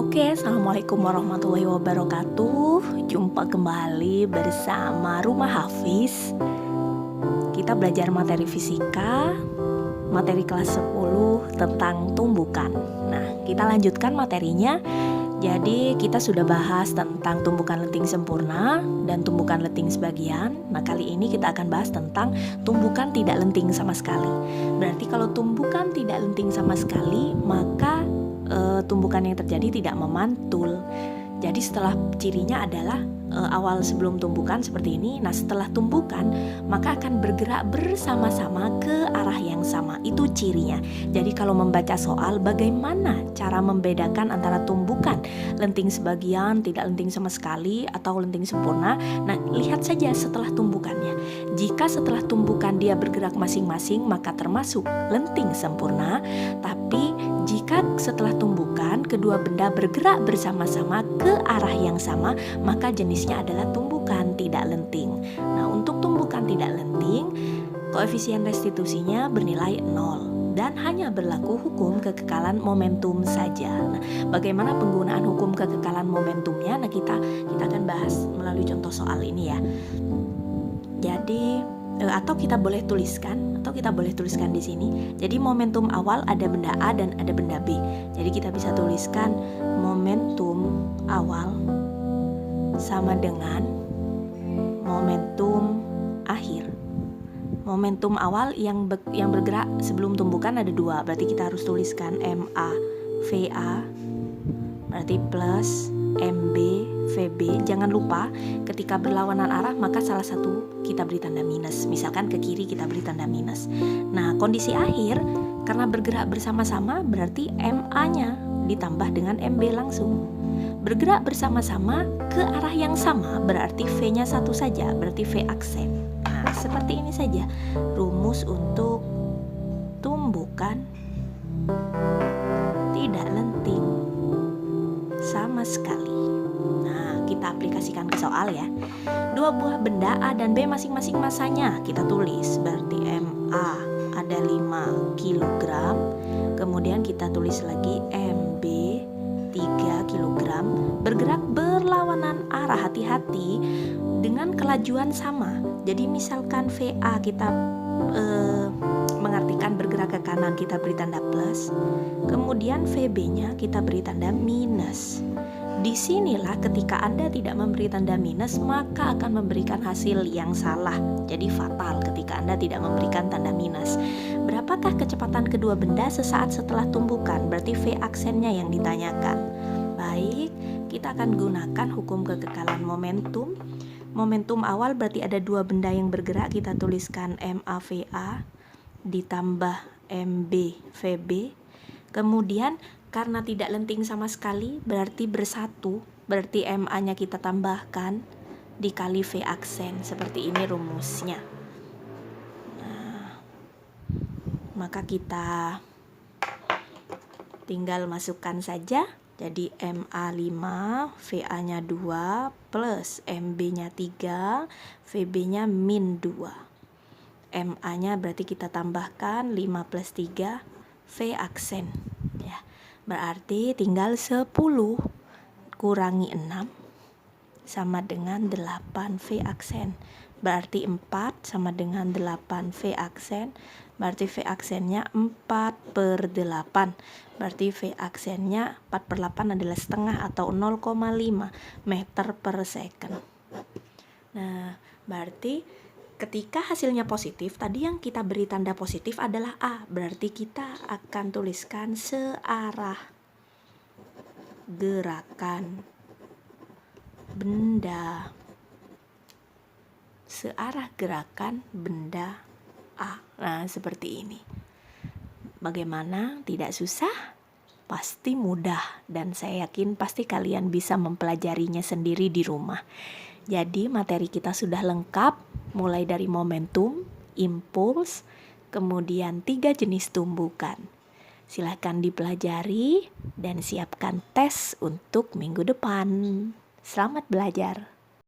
Oke, Assalamualaikum warahmatullahi wabarakatuh. Jumpa kembali bersama Rumah Hafiz. Kita belajar materi fisika, materi kelas 10 tentang tumbukan. Nah, kita lanjutkan materinya. Jadi kita sudah bahas tentang tumbukan lenting sempurna dan tumbukan lenting sebagian. Nah, kali ini kita akan bahas tentang tumbukan tidak lenting sama sekali. Berarti kalau tumbukan tidak lenting sama sekali, maka tumbukan yang terjadi tidak memantul. Jadi setelah cirinya adalah awal sebelum tumbukan seperti ini. Nah, setelah tumbukan maka akan bergerak bersama-sama ke arah yang sama. Itu cirinya. Jadi kalau membaca soal, bagaimana cara membedakan antara tumbukan lenting sebagian, tidak lenting sama sekali, atau lenting sempurna? Nah, lihat saja setelah tumbukannya. Jika setelah tumbukan dia bergerak masing-masing, maka termasuk lenting sempurna. Tapi jika setelah tumbukan kedua benda bergerak bersama-sama ke arah yang sama, maka jenisnya adalah tumbukan tidak lenting. Nah, untuk tumbukan tidak lenting, koefisien restitusinya bernilai 0 dan hanya berlaku hukum kekekalan momentum saja. Nah, bagaimana penggunaan hukum kekekalan momentumnya? Nah, kita akan bahas melalui contoh soal ini ya. Jadi atau kita boleh tuliskan di sini. Jadi momentum awal ada benda A dan ada benda B. Jadi kita bisa tuliskan momentum awal sama dengan momentum akhir. Momentum awal yang bergerak sebelum tumbukan ada 2. Berarti kita harus tuliskan MA VA berarti plus MB VB. Jangan lupa ketika berlawanan arah maka salah satu kita beri tanda minus. Misalkan ke kiri kita beri tanda minus. Nah, kondisi akhir karena bergerak bersama-sama berarti MA-nya ditambah dengan MB langsung. Bergerak bersama-sama ke arah yang sama berarti V-nya satu saja, berarti V aksen. Nah, seperti ini saja rumus untuk tumbukan tidak lenting sama sekali. Nah, kita aplikasikan ke soal ya. 2 buah benda A dan B masing-masing masanya kita tulis. Berarti MA ada 5 kg. Kemudian kita tulis lagi MB 3 kg. Bergerak berlawanan arah, hati-hati dengan kelajuan sama. Jadi misalkan VA kita mengartikan bergerak ke kanan, kita beri tanda plus. Kemudian VB-nya kita beri tanda minus. Disinilah ketika Anda tidak memberi tanda minus, maka akan memberikan hasil yang salah. Jadi fatal ketika Anda tidak memberikan tanda minus. Berapakah kecepatan kedua benda sesaat setelah tumbukan? Berarti V aksennya yang ditanyakan. Baik, kita akan gunakan hukum kekekalan momentum. Momentum awal berarti ada 2 benda yang bergerak, kita tuliskan MAVA ditambah MB VB. Kemudian karena tidak lenting sama sekali berarti bersatu, berarti MA-nya kita tambahkan dikali V aksen. Seperti ini rumusnya. Nah, maka kita tinggal masukkan saja. Jadi MA 5, VA-nya 2 plus MB-nya 3, VB-nya min 2. MA-nya berarti kita tambahkan 5 plus 3 V aksen ya. Berarti tinggal 10 kurangi 6 sama dengan 8 V aksen. Berarti 4 sama dengan 8 V aksen. Berarti V aksennya 4/8. Berarti V aksennya 4/8 adalah setengah atau 0,5 meter per second. Nah, berarti ketika hasilnya positif, tadi yang kita beri tanda positif adalah A. Berarti kita akan tuliskan searah gerakan benda. Searah gerakan benda A. Nah, seperti ini. Bagaimana? Tidak susah? Pasti mudah, dan saya yakin pasti kalian bisa mempelajarinya sendiri di rumah. Jadi materi kita sudah lengkap, mulai dari momentum, impuls, kemudian 3 jenis tumbukan. Silahkan dipelajari dan siapkan tes untuk minggu depan. Selamat belajar.